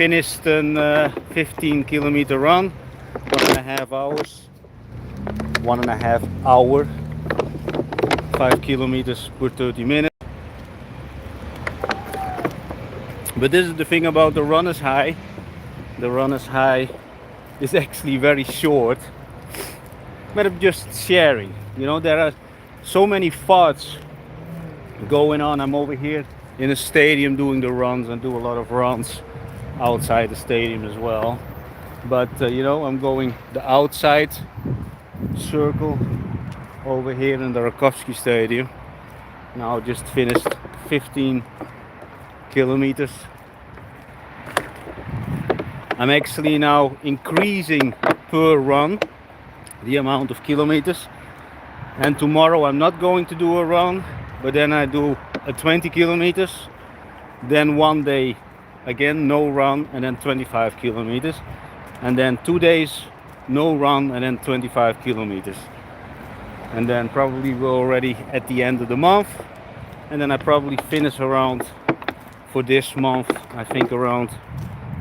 finished a 15-kilometer run, 1.5 hours, 1.5 hour, 5 kilometers per 30 minutes. But this is the thing about the runner's high. The runner's high is actually very short, but I'm just sharing. You know, there are so many thoughts going on. I'm over here in a stadium doing the runs and do a lot of runs outside the stadium as well. But you know, I'm going the outside circle over here in the Rakowski Stadium. Now just finished 15 kilometers. I'm actually now increasing per run the amount of kilometers, and tomorrow I'm not going to do a run, but then I do a 20 kilometers, then one day again no run, and then 25 kilometers, and then 2 days no run, and then 25 kilometers, and then probably we're already at the end of the month, and then I probably finish around, for this month, I think around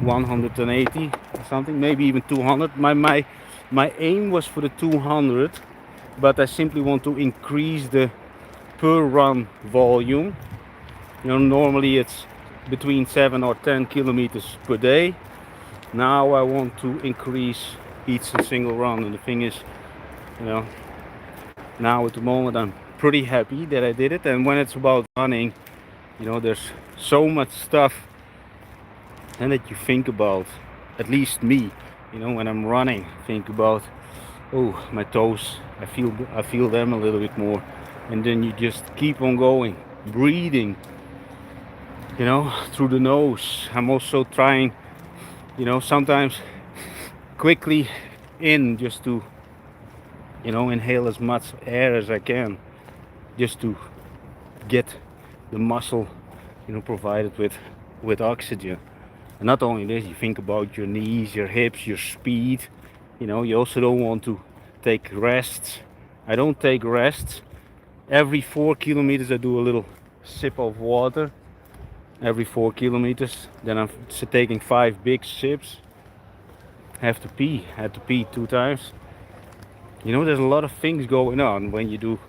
180 or something, maybe even 200. My aim was for the 200, but I simply want to increase the per run volume. You know, normally it's between 7 or 10 kilometers per day. Now I want to increase each and single run, and the thing is, you know, now at the moment I'm pretty happy that I did it. And when it's about running, you know, there's so much stuff and that you think about, at least me, you know, when I'm running, think about, oh, my toes, I feel them a little bit more, and then you just keep on going, breathing, you know, through the nose. I'm also trying, you know, sometimes quickly in, just to, you know, inhale as much air as I can, just to get the muscle, you know, provided with oxygen. And not only this, you think about your knees, your hips, your speed. You know, you also don't want to take rests. I don't take rests. Every 4 kilometers I do a little sip of water. Every 4 kilometers. Then I'm taking 5 big sips. Have to pee. Had to pee 2 times. You know, there's a lot of things going on when you do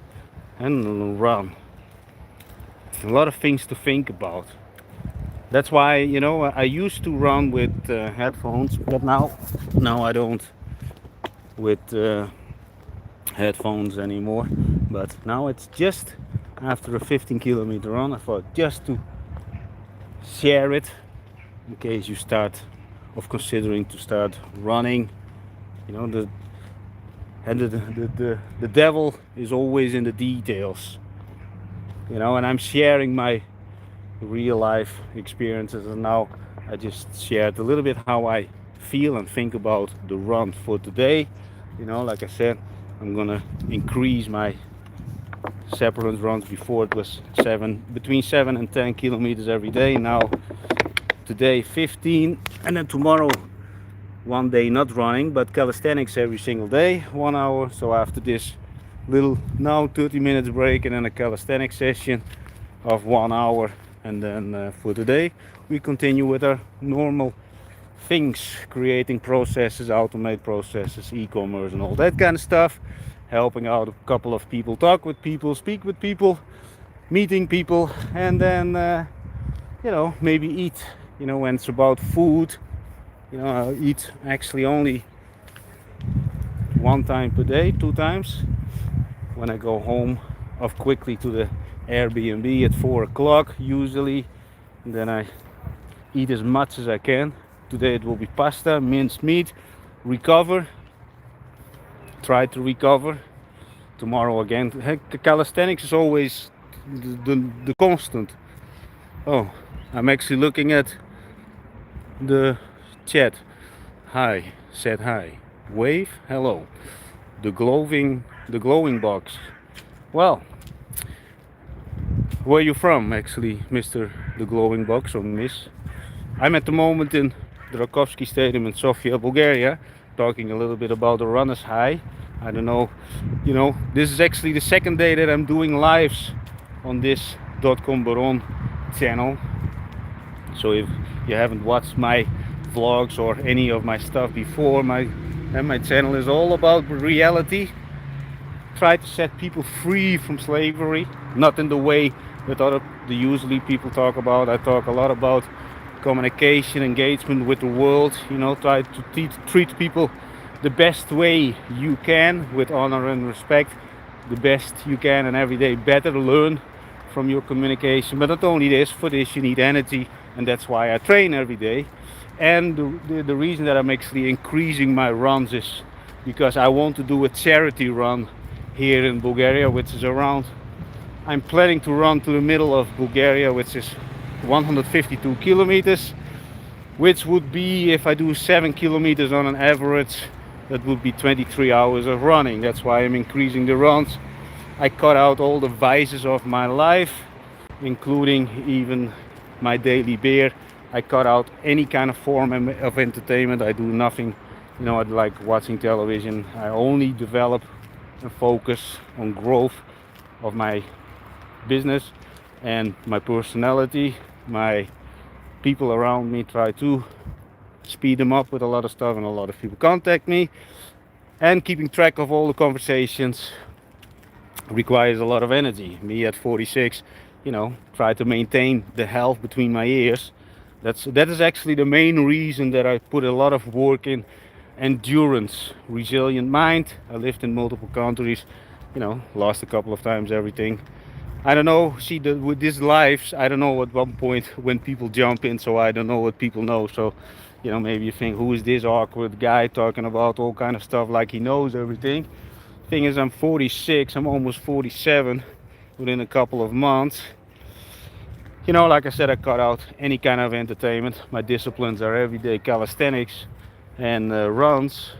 a run. A lot of things to think about. That's why, you know, I used to run with headphones, but now I don't with headphones anymore. But now it's just after a 15-kilometer run. I thought just to share it in case you start of considering to start running. You know, the devil is always in the details. You know, and I'm sharing my real life experiences, and now I just shared a little bit how I feel and think about the run for today. You know, like I said, I'm gonna increase my separate runs. Before it was between 7 and 10 kilometers every day. Now today 15, and then tomorrow one day not running but calisthenics every single day, 1 hour. So after this little now 30 minutes break, and then a calisthenics session of 1 hour, and then for today we continue with our normal things, creating processes, automate processes, e-commerce and all that kind of stuff, helping out a couple of people, talk with people, speak with people, meeting people, and then you know, maybe eat. You know, when it's about food, you know, I'll eat actually only 1 time per day, 2 times when I go home off quickly to the Airbnb at 4 o'clock usually, and then I eat as much as I can. Today it will be pasta, minced meat, recover, try to recover. Tomorrow again, calisthenics is always the constant. Oh, I'm actually looking at the chat. Hi, said hi, wave, hello, the glowing box. Well, where are you from, actually, Mr. the glowing box, or Miss? I'm at the moment in the Rakowski Stadium in Sofia, Bulgaria, talking a little bit about the runner's high. I don't know, you know, this is actually the second day that I'm doing lives on this dotcombaron channel. So if you haven't watched my vlogs or any of my stuff before, my channel is all about reality. Try to set people free from slavery, not in the way that the usually people talk about. I talk a lot about communication, engagement with the world. Try to treat people the best way you can, with honor and respect, the best you can, and every day better learn from your communication. But not only this, for this you need energy, and that's why I train every day. And the reason that I'm actually increasing my runs is because I want to do a charity run here in Bulgaria, which is around, I'm planning to run to the middle of Bulgaria, which is 152 kilometers, which would be, if I do 7 kilometers on an average, that would be 23 hours of running. That's why I'm increasing the runs. I cut out all the vices of my life, including even my daily beer. I cut out any kind of form of entertainment. I do nothing, I like watching television. I only develop and focus on growth of my business and my personality. My people around me, try to speed them up with a lot of stuff, and a lot of people contact me, and keeping track of all the conversations requires a lot of energy. Me at 46, try to maintain the health between my ears. That is actually the main reason that I put a lot of work in endurance, resilient mind. I lived in multiple countries, lost a couple of times everything. I don't know, with these lives, I don't know at one point when people jump in, so I don't know what people know. So, maybe you think, who is this awkward guy talking about all kind of stuff like he knows everything? Thing is, I'm 46, I'm almost 47 within a couple of months. Like I said, I cut out any kind of entertainment. My disciplines are everyday calisthenics and runs.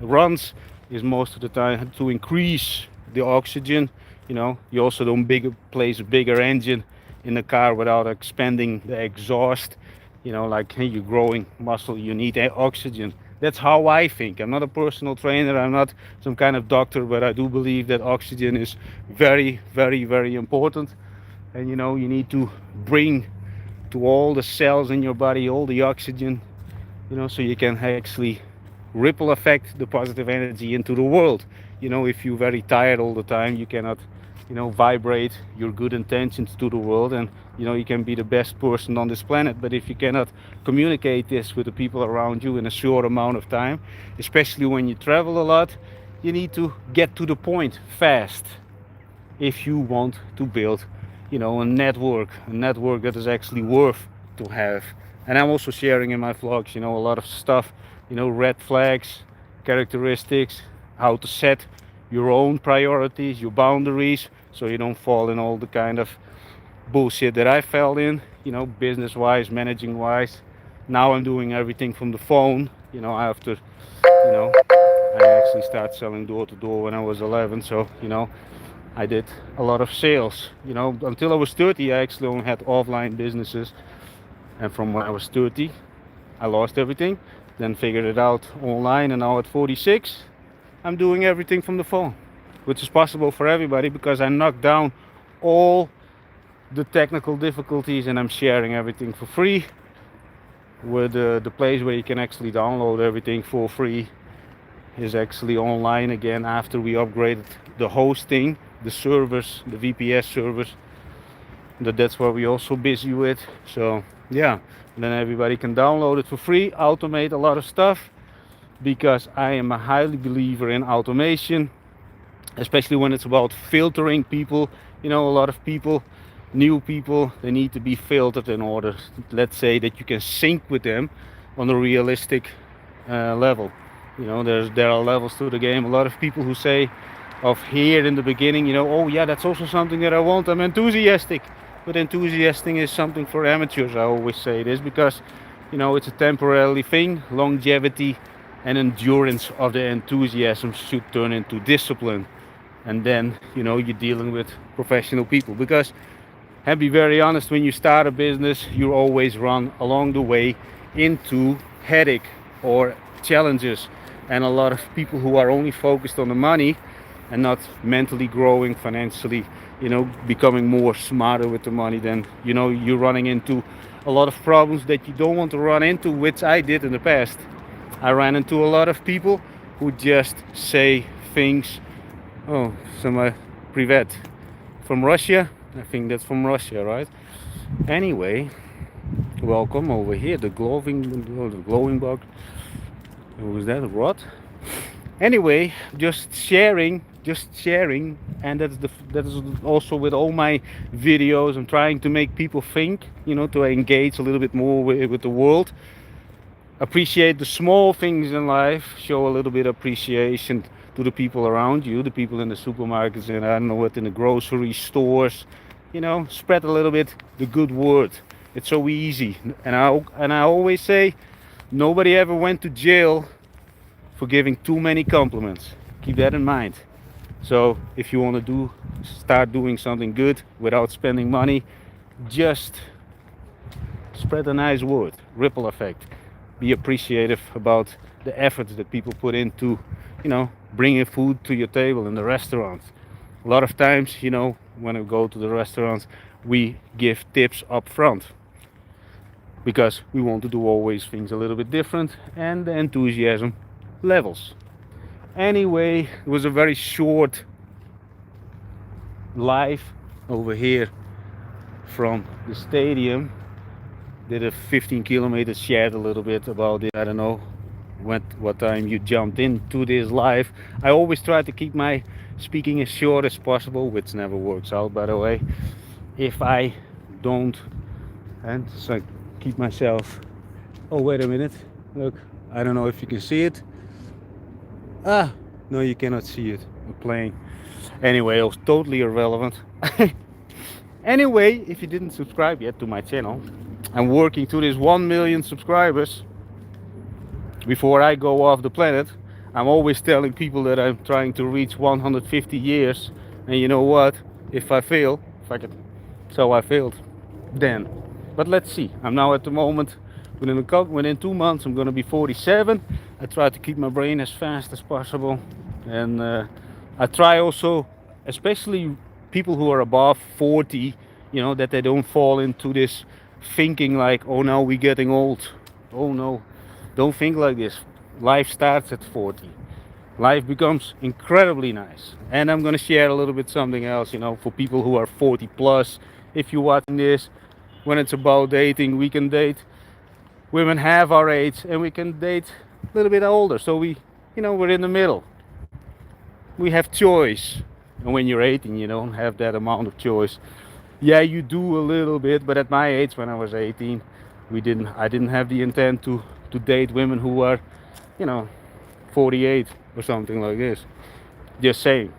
Runs is most of the time to increase the oxygen. You also don't place a bigger engine in the car without expanding the exhaust. Like, hey, you're growing muscle, you need oxygen. That's how I think. I'm not a personal trainer, I'm not some kind of doctor, but I do believe that oxygen is very, very, very important. And you need to bring to all the cells in your body all the oxygen, so you can actually ripple effect the positive energy into the world. If you're very tired all the time, you cannot vibrate your good intentions to the world, and you can be the best person on this planet. But if you cannot communicate this with the people around you in a short amount of time, especially when you travel a lot, you need to get to the point fast if you want to build a network that is actually worth to have. And I'm also sharing in my vlogs a lot of stuff, red flags, characteristics, how to set your own priorities, your boundaries, so you don't fall in all the kind of bullshit that I fell in, business wise, managing wise. Now I'm doing everything from the phone, after I actually started selling door to door when I was 11. So I did a lot of sales. Until I was 30, I actually only had offline businesses, and from when I was 30 I lost everything, then figured it out online, and now at 46 I'm doing everything from the phone, which is possible for everybody because I knocked down all the technical difficulties, and I'm sharing everything for free. With the place where you can actually download everything for free is actually online again after we upgraded the hosting, the servers, the VPS servers. That's what we're also busy with. So yeah, then everybody can download it for free, automate a lot of stuff, because I am a highly believer in automation, especially when it's about filtering people. A lot of people, new people, they need to be filtered in order, let's say, that you can sync with them on a realistic level. There are levels to the game. A lot of people who say of here in the beginning, oh yeah, that's also something that I want, I'm enthusiastic. But enthusiastic is something for amateurs. I always say this because it's a temporary thing. Longevity and endurance of the enthusiasm should turn into discipline, and then you're dealing with professional people. Because, and be very honest, when you start a business, you always run along the way into headache or challenges, and a lot of people who are only focused on the money and not mentally growing financially, becoming more smarter with the money, then you're running into a lot of problems that you don't want to run into, which I did in the past. I ran into a lot of people who just say things. Oh, some privet from Russia. I think that's from Russia, right? Anyway, welcome over here. The glowing bug. What was that? A rod? Anyway, just sharing, and that is also with all my videos. I'm trying to make people think, to engage a little bit more with the world. Appreciate the small things in life. Show a little bit of appreciation to the people around you, the people in the supermarkets, and I don't know what, in the grocery stores. Spread a little bit the good word. It's so easy, and I always say, nobody ever went to jail for giving too many compliments. Keep that in mind. So if you want to start doing something good without spending money, just spread a nice word, ripple effect. Be appreciative about the efforts that people put into, bringing food to your table in the restaurants. A lot of times, when we go to the restaurants, we give tips up front because we want to do always things a little bit different, and the enthusiasm levels. Anyway, it was a very short live over here from the stadium. Did a 15 kilometers, shared a little bit about it. I don't know what time you jumped into this live. I always try to keep my speaking as short as possible, which never works out, by the way. If I don't, and so I keep myself. Oh, wait a minute, look, I don't know if you can see it. No, you cannot see it. I'm playing. Anyway, it was totally irrelevant. Anyway, if you didn't subscribe yet to my channel, I'm working to this 1 million subscribers before I go off the planet. I'm always telling people that I'm trying to reach 150 years, and you know what? If I fail, fuck it. So I failed then. But let's see. I'm now at the moment, within 2 months, I'm going to be 47. I try to keep my brain as fast as possible, and I try also, especially people who are above 40, that they don't fall into this thinking like, oh, now we're getting old. Oh no, don't think like this. Life starts at 40. Life becomes incredibly nice. And I'm going to share a little bit something else, for people who are 40 plus. If you're watching this, when it's about dating, we can date women half our age, and we can date a little bit older. So we're in the middle. We have choice. And when you're 18, you don't have that amount of choice. Yeah, you do a little bit, but at my age, when I was 18, I didn't have the intent to date women who are, 48 or something like this. Just saying.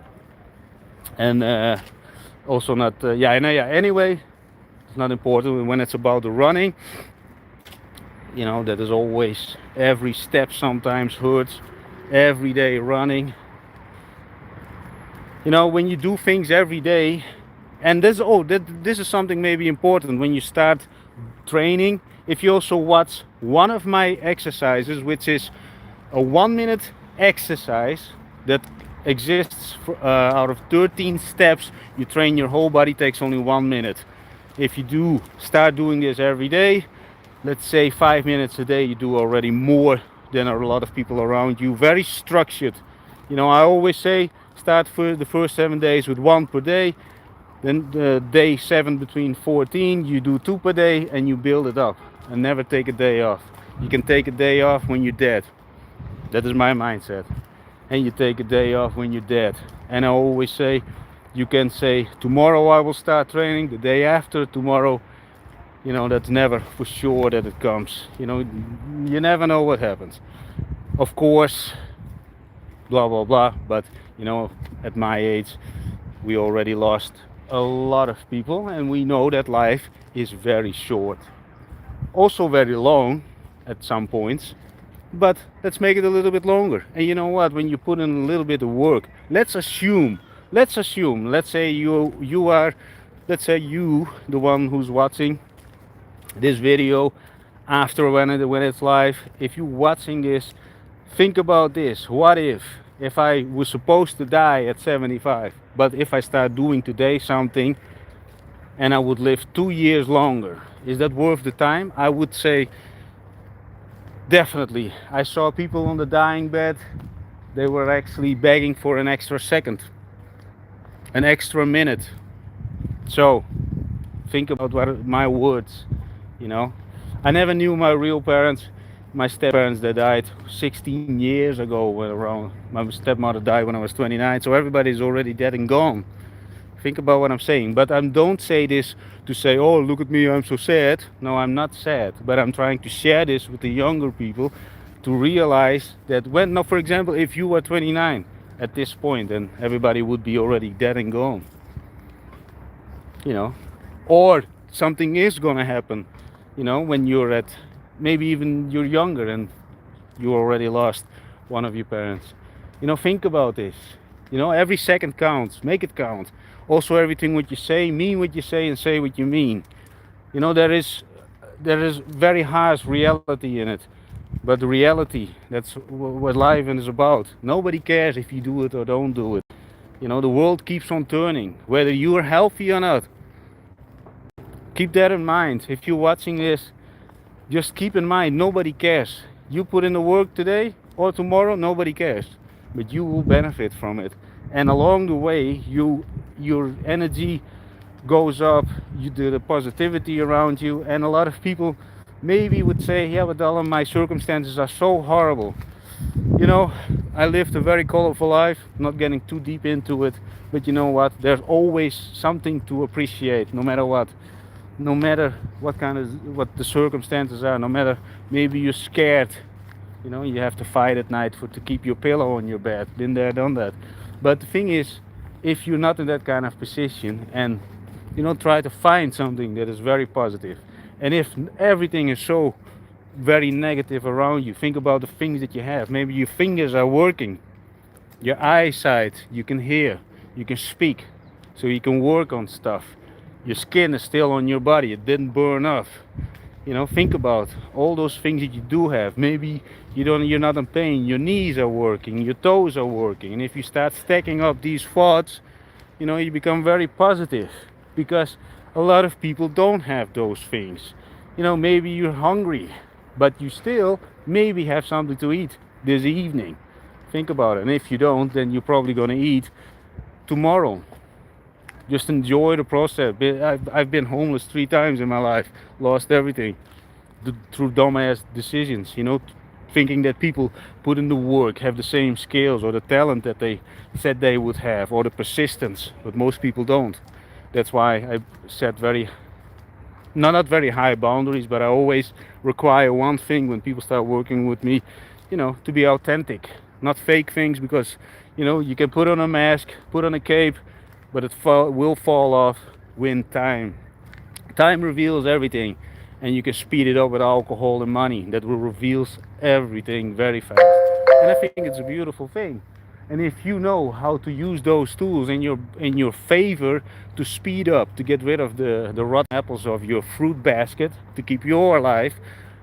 And also not, anyway, it's not important when it's about the running. That is always, every step sometimes hurts. Every day running. When you do things every day, and this is something maybe important when you start training. If you also watch one of my exercises, which is a 1-minute exercise that exists out of 13 steps, you train your whole body, takes only 1 minute. If you start doing this every day, let's say 5 minutes a day, you do already more than a lot of people around you. Very structured. I always say, start for the first 7 days with 1 per day. Then day 7 between 14, you do 2 per day, and you build it up. And never take a day off. You can take a day off when you're dead. That is my mindset. And you take a day off when you're dead. And I always say, you can say, tomorrow I will start training, the day after, tomorrow. That's never for sure that it comes. You never know what happens. Of course, blah, blah, blah. But, at my age, we already lost a lot of people, and we know that life is very short. Also very long at some points, but let's make it a little bit longer. And you know what? When you put in a little bit of work, let's assume, let's say you are, the one who's watching this video after when it's live. If you're watching this, think about this. What if I was supposed to die at 75, but if I start doing today something and I would live 2 years longer, Is that worth the time? I would say definitely. I saw people on the dying bed, they were actually begging for an extra second, an extra minute. So think about what my words, you know. I never knew my real parents, my step parents that died 16 years ago. When around my stepmother died when I was 29, so everybody's already dead and gone. Think about what I'm saying. But I don't say this to say, oh, look at me, I'm so sad. No, I'm not sad, but I'm trying to share this with the younger people to realize that when, now for example, if you were 29 at this point, then everybody would be already dead and gone, you know. Or something is gonna happen, you know, when you're at, maybe even you're younger and you already lost one of your parents. You know, think about this. You know, every second counts. Make it count. Also, everything what you say, mean what you say, and say what you mean. You know, there is very harsh reality in it, but the reality, that's what life is about. Nobody cares if you do it or don't do it. You know, the world keeps on turning, whether you're healthy or not. Keep that in mind. If you're watching this, just keep in mind, nobody cares. You put in the work today or tomorrow, nobody cares, but you will benefit from it. And along the way, your energy goes up, you do the positivity around you, and a lot of people maybe would say, yeah, but Alan, my circumstances are so horrible. You know, I lived a very colorful life, not getting too deep into it, but you know what, there's always something to appreciate, no matter what. No matter what what the circumstances are, no matter, maybe you're scared, you know, you have to fight at night to keep your pillow on your bed. Been there, done that. But the thing is, if you're not in that kind of position, and you know, try to find something that is very positive. And if everything is so very negative around you, think about the things that you have. Maybe your fingers are working, your eyesight, you can hear, you can speak, so you can work on stuff. Your skin is still on your body, it didn't burn off. You know, think about all those things that you do have. Maybe you're not in pain, your knees are working, your toes are working. And if you start stacking up these thoughts, you know, you become very positive, because a lot of people don't have those things. You know, maybe you're hungry, but you still maybe have something to eat this evening. Think about it. And if you don't, then you're probably going to eat tomorrow. Just enjoy the process. I've been homeless 3 times in my life, lost everything through dumbass decisions, you know, thinking that people put in the work have the same skills or the talent that they said they would have, or the persistence, but most people don't. That's why I set not very high boundaries, but I always require one thing when people start working with me, you know, to be authentic, not fake things, because, you know, you can put on a mask, put on a cape, but it will fall off when time reveals everything, and you can speed it up with alcohol and money. That will reveals everything very fast, and I think it's a beautiful thing. And if you know how to use those tools in your favor to speed up, to get rid of the rotten apples of your fruit basket, to keep your life.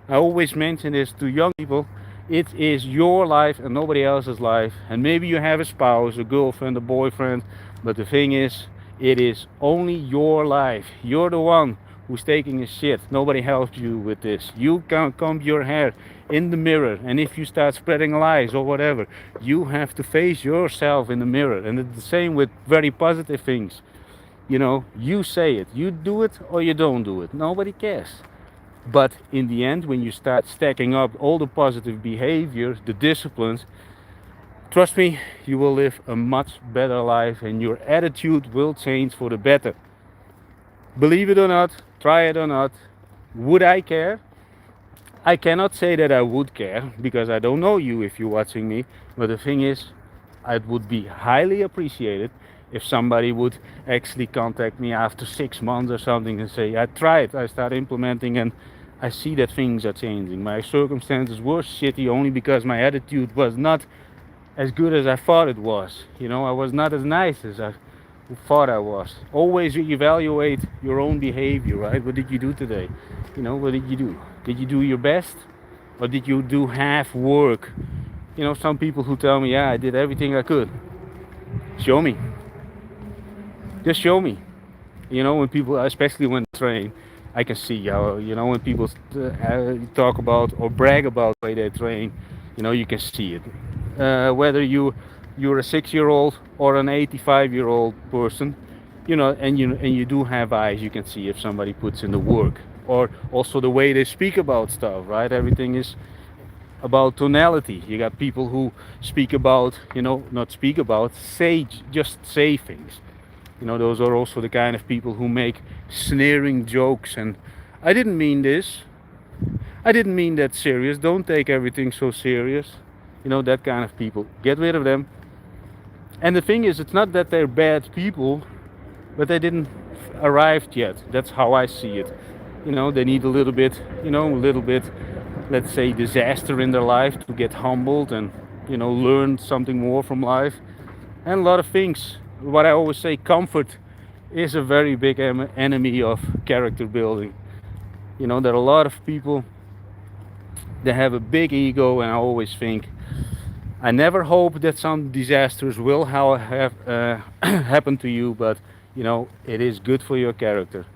I always mention this to young people. It is your life and nobody else's life. And maybe you have a spouse, a girlfriend, a boyfriend, but the thing is, it is only your life. You're the one who's taking a shit. Nobody helps you with this. You can comb your hair in the mirror, and if you start spreading lies or whatever, you have to face yourself in the mirror. And it's the same with very positive things. You know, you say it, you do it or you don't do it. Nobody cares. But in the end, when you start stacking up all the positive behaviors, the disciplines, trust me, you will live a much better life, and your attitude will change for the better. Believe it or not, try it or not, would I care? I cannot say that I would care, because I don't know you if you're watching me. But the thing is, it would be highly appreciated if somebody would actually contact me after 6 months or something and say, I tried, I started implementing, and I see that things are changing. My circumstances were shitty only because my attitude was not as good as I thought it was. You know, I was not as nice as I thought I was. Always evaluate your own behavior, right? What did you do today? You know, what did you do? Did you do your best? Or did you do half work? You know, some people who tell me, yeah, I did everything I could. Show me. Just show me. You know, when people, especially when they train, I can see how, when people talk about or brag about the way they train, you can see it. Whether you're a 6-year-old or an 85-year-old person, and you do have eyes, you can see if somebody puts in the work. Or also the way they speak about stuff, right? Everything is about tonality. You got people who speak about, not speak about, just say things. Those are also the kind of people who make sneering jokes. And I didn't mean this. I didn't mean that serious. Don't take everything so serious. That kind of people. Get rid of them. And the thing is, it's not that they're bad people, but they didn't arrived yet. That's how I see it. They need a little bit, let's say, disaster in their life to get humbled and, learn something more from life. And a lot of things. What I always say, comfort is a very big enemy of character building. There are a lot of people that have a big ego, and I always think, I never hope that some disasters will have happen to you, but it is good for your character.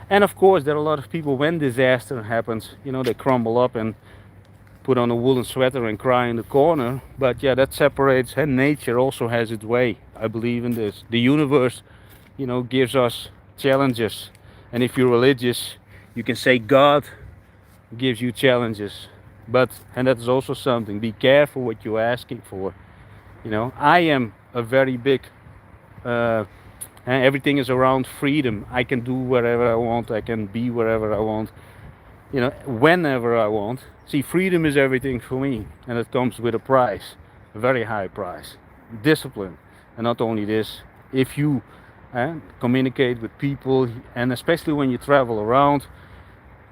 And of course, there are a lot of people, when disaster happens, they crumble up and put on a woolen sweater and cry in the corner. But yeah, that separates, and nature also has its way. I believe in this. The universe, gives us challenges. And if you're religious, you can say God gives you challenges. And that's also something, be careful what you're asking for. I am a very big, everything is around freedom. I can do whatever I want, I can be wherever I want, whenever I want. See, freedom is everything for me, and it comes with a price, a very high price. Discipline. And not only this, if you communicate with people, and especially when you travel around,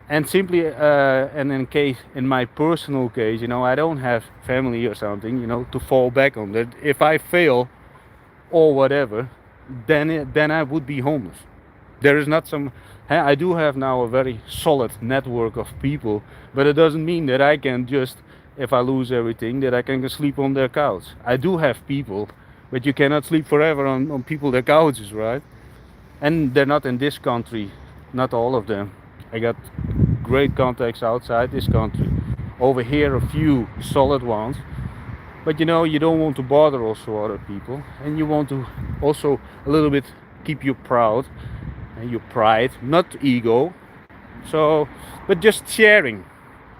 and simply, and in my personal case, I don't have family or something, to fall back on. That if I fail or whatever, then I would be homeless. There is not some. I do have now a very solid network of people, but it doesn't mean that I can just, if I lose everything, that I can sleep on their couch. I do have people, but you cannot sleep forever on people their couches, right? And they're not in this country, not all of them. I got great contacts outside this country. Over here, a few solid ones. But you don't want to bother also other people, and you want to also a little bit keep you proud and your pride, not ego. So, but just sharing.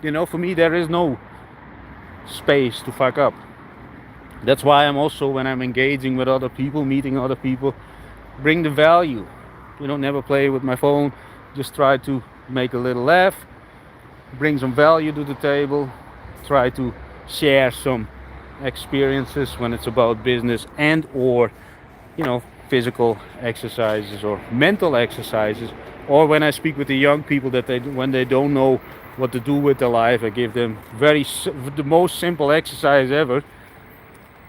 For me, there is no space to fuck up. That's why I'm also, when I'm engaging with other people, meeting other people, bring the value. Never play with my phone. Just try to make a little laugh, bring some value to the table, try to share some experiences when it's about business and or physical exercises or mental exercises. Or when I speak with the young people, that when they don't know what to do with their life, I give them the most simple exercise ever.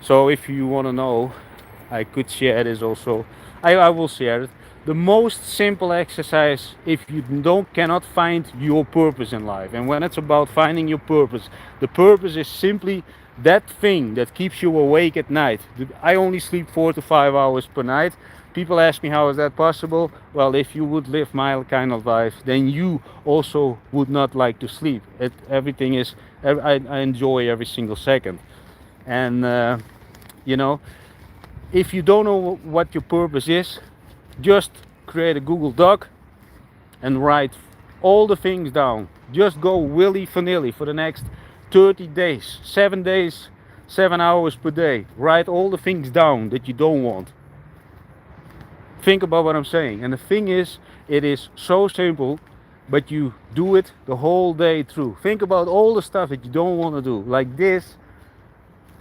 So if you want to know, I could share this also. I will share it. The most simple exercise, if you cannot find your purpose in life. And when it's about finding your purpose, the purpose is simply that thing that keeps you awake at night. I only sleep 4 to 5 hours per night. People ask me, how is that possible? Well, if you would live my kind of life, then you also would not like to sleep. Everything is, I enjoy every single second. And if you don't know what your purpose is, just create a Google Doc and write all the things down. Just go willy-nilly for the next 30 days, 7 days, 7 hours per day. Write all the things down that you don't want. Think about what I'm saying. And the thing is, it is so simple, but you do it the whole day through. Think about all the stuff that you don't want to do. Like this,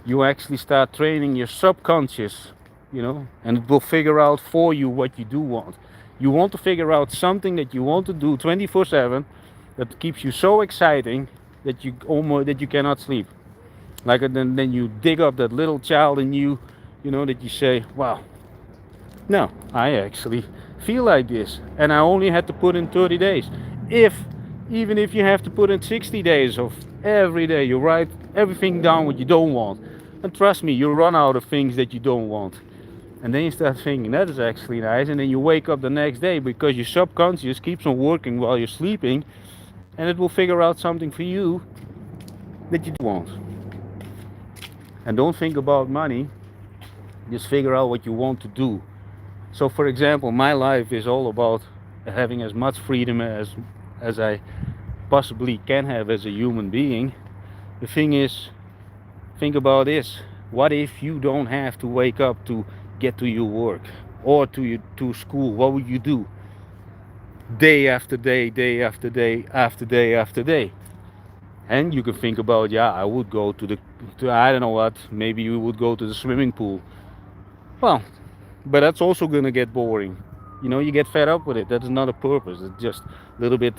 you actually start training your subconscious, and it will figure out for you what you do want. You want to figure out something that you want to do 24/7 that keeps you so exciting that you cannot sleep. Like, then you dig up that little child in you, that you say, wow, no, I actually feel like this, and I only had to put in 30 days. Even if you have to put in 60 days of every day, you write everything down what you don't want. And trust me, you'll run out of things that you don't want. And then you start thinking that is actually nice, and then you wake up the next day because your subconscious keeps on working while you're sleeping, and it will figure out something for you that you want. And don't think about money, just figure out what you want to do. So for example, my life is all about having as much freedom as I possibly can have as a human being. The thing is, think about this. What if you don't have to wake up to get to your work or to school? What would you do? Day after day, day after day, after day after day. And you can think about, yeah, I would go to I don't know what, maybe you would go to the swimming pool. Well, but that's also gonna get boring. You get fed up with it. That is not a purpose. It's just a little bit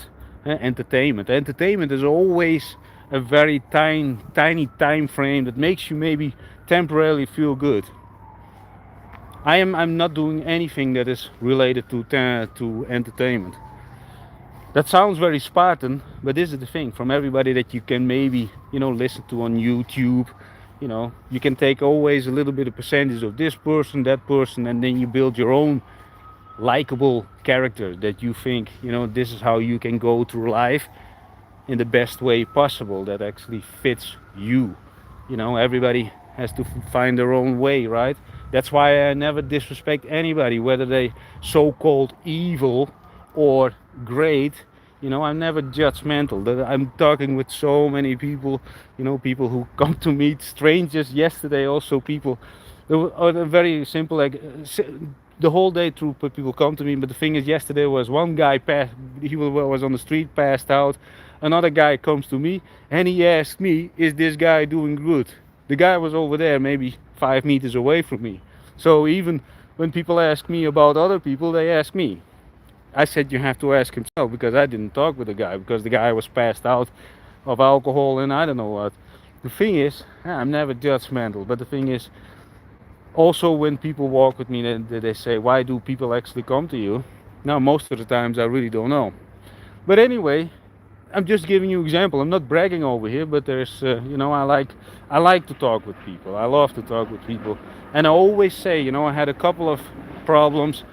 entertainment. Entertainment is always a very tiny time frame that makes you maybe temporarily feel good. I'm not doing anything that is related to entertainment. That sounds very Spartan, but this is the thing. From everybody that you can maybe listen to on YouTube, you can take always a little bit of percentage of this person, that person, and then you build your own likable character that you think this is how you can go through life in the best way possible that actually fits you. Everybody has to find their own way, right? That's why I never disrespect anybody, whether they so-called evil or great. I'm never judgmental. I'm talking with so many people, people who come to meet strangers yesterday, also people are very simple, like the whole day through people come to me. But the thing is, yesterday was one guy he was on the street, passed out. Another guy comes to me and he asked me, is this guy doing good? The guy was over there maybe 5 meters away from me. So even when people ask me about other people, they ask me. I said you have to ask himself, because I didn't talk with the guy, because the guy was passed out of alcohol and I don't know what. The thing is, I'm never judgmental, but the thing is, also when people walk with me, they say, why do people actually come to you? Now, most of the times I really don't know. But anyway, I'm just giving you an example. I'm not bragging over here, but there's, I like to talk with people. I love to talk with people. And I always say, I had a couple of problems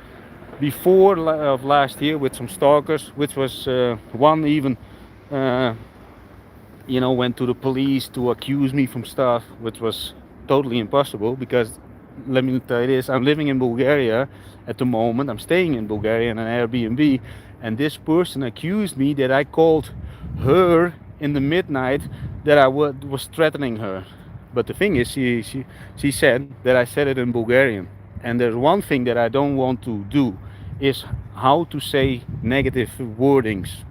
before of last year with some stalkers, which was one even went to the police to accuse me from stuff, which was totally impossible, because let me tell you this, I'm living in Bulgaria at the moment. I'm staying in Bulgaria in an Airbnb, and this person accused me that I called her in the midnight, that I was threatening her. But the thing is, she said that I said it in Bulgarian. And there's one thing that I don't want to do, is how to say negative wordings.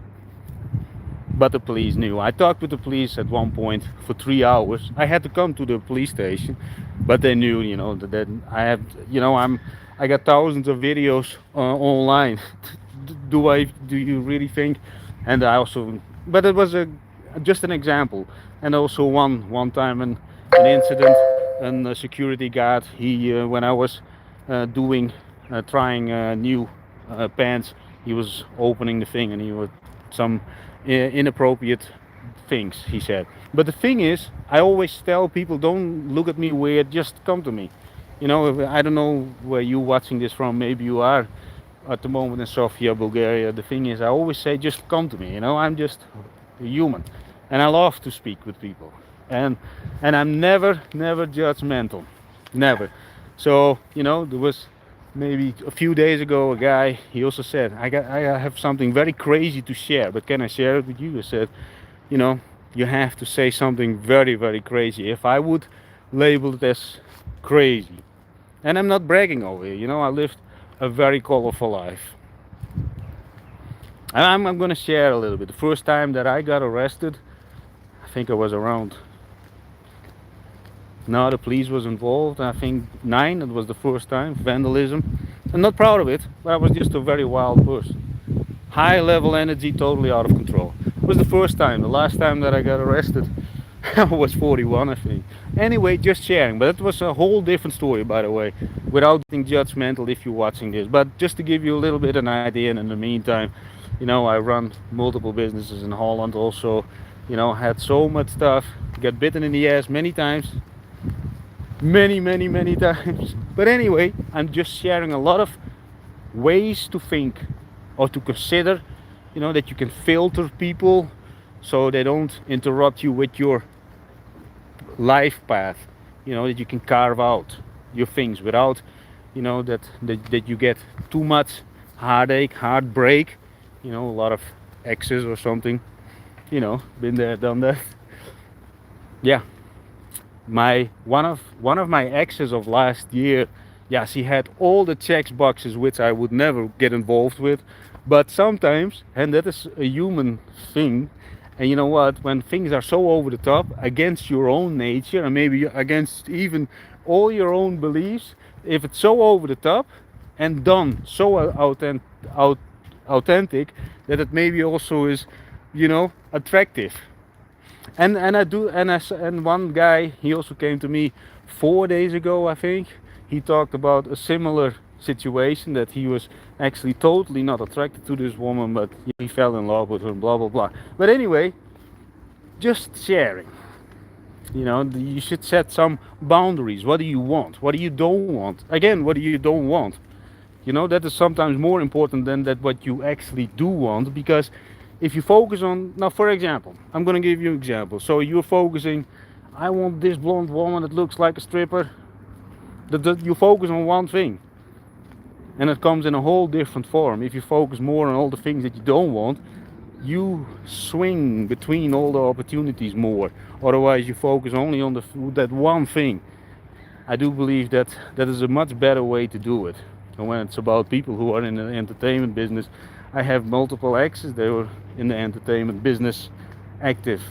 But the police knew. I talked with the police at one point for 3 hours. I had to come to the police station, but they knew, that I have, I got thousands of videos online. Do you really think? And I also, but it was just an example. And also one time an incident, and a security guard, he when I was trying new pants, he was opening the thing and he was some inappropriate things he said. But the thing is, I always tell people, don't look at me weird, just come to me. I don't know where you're watching this from. Maybe you are at the moment in Sofia, Bulgaria. The thing is, I always say, just come to me. I'm just a human, and I love to speak with people, and I'm never judgmental, never. So there was maybe a few days ago a guy, he also said, I have something very crazy to share, but can I share it with you? I said, you have to say something very, very crazy. If I would label it as crazy, and I'm not bragging over here, I lived a very colorful life. And I'm going to share a little bit. The first time that I got arrested, I think I was around, no, the police was involved, I think 9, it was the first time, vandalism. I'm not proud of it, but I was just a very wild person. High level energy, totally out of control. It was the first time. The last time that I got arrested, I was 41, I think. Anyway, just sharing, but it was a whole different story, by the way, without being judgmental if you're watching this. But just to give you a little bit of an idea, and in the meantime, I run multiple businesses in Holland also, had so much stuff, got bitten in the ass many times. many times. But anyway, I'm just sharing a lot of ways to think or to consider, that you can filter people so they don't interrupt you with your life path, that you can carve out your things without, that you get too much heartache, heartbreak, a lot of exes or something, been there, done that. Yeah, my one of my exes of last year, yeah, she had all the checks boxes which I would never get involved with, but sometimes, and that is a human thing, and you know what, when things are so over the top against your own nature and maybe against even all your own beliefs, if it's so over the top and done so authentic that it maybe also is, attractive. And I do, and one guy, he also came to me 4 days ago, I think. He talked about a similar situation, that he was actually totally not attracted to this woman, but he fell in love with her, blah blah blah. But anyway, just sharing. You should set some boundaries. What do you want? What do you don't want? Again, what do you don't want? That is sometimes more important than that what you actually do want, because if you focus on, now for example, I'm gonna give you an example. So you're focusing, I want this blonde woman that looks like a stripper. That you focus on one thing, and it comes in a whole different form. If you focus more on all the things that you don't want, you swing between all the opportunities more. Otherwise, you focus only on that one thing. I do believe that that is a much better way to do it. And when it's about people who are in the entertainment business, I have multiple exes. They were in the entertainment business active.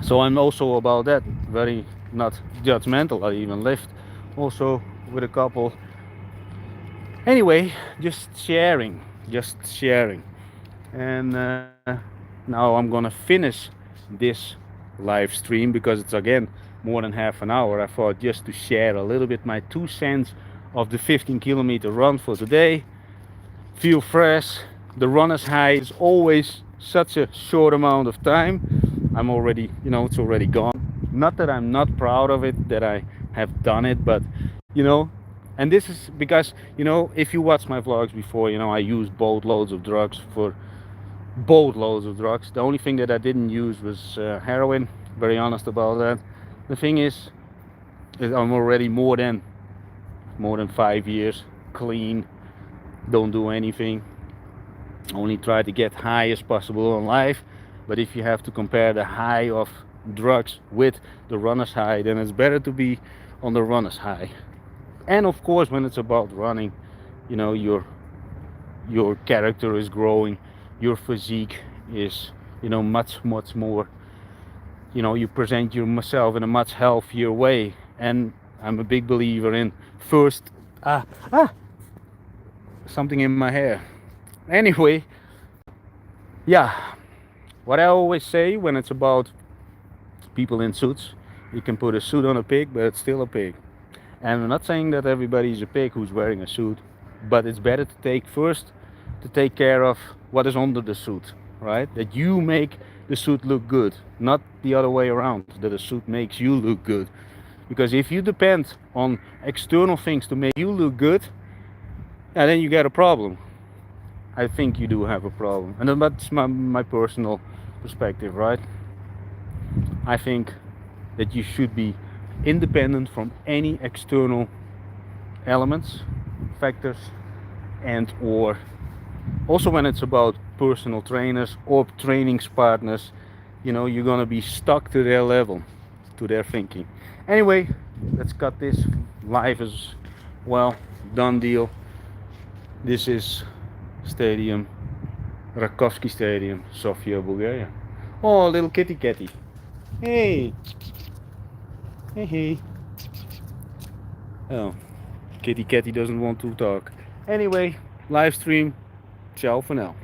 So I'm also about that, very not judgmental. I even lived also with a couple. Anyway, just sharing. And now I'm gonna finish this live stream because it's again more than half an hour. I thought just to share a little bit my 2 cents of the 15-kilometer run for today. Feel fresh. The runner's high is always such a short amount of time. I'm already, it's already gone. Not that I'm not proud of it, that I have done it, but and this is because, if you watch my vlogs before, I used boatloads of drugs. The only thing that I didn't use was heroin. Very honest about that. The thing is I'm already more than 5 years clean. Don't do anything. Only try to get high as possible in life. But if you have to compare the high of drugs with the runner's high, then it's better to be on the runner's high. And of course, when it's about running, your character is growing, your physique is, much more, you present yourself in a much healthier way. And I'm a big believer in first, something in my hair. Anyway, yeah, what I always say when it's about people in suits, you can put a suit on a pig, but it's still a pig. And I'm not saying that everybody's a pig who's wearing a suit, but it's better to take care of what is under the suit, right? That you make the suit look good, not the other way around, that a suit makes you look good. Because if you depend on external things to make you look good, yeah, then you get a problem. I think you do have a problem. And that's my personal perspective, right? I think that you should be independent from any external elements, factors, and or also when it's about personal trainers or training partners, you're gonna be stuck to their level, to their thinking. Anyway, let's cut this. Live is, well, done deal. This is Rakovsky Stadium, Sofia, Bulgaria. Oh, little kitty. Hey. Oh, kitty doesn't want to talk. Anyway, live stream. Ciao for now.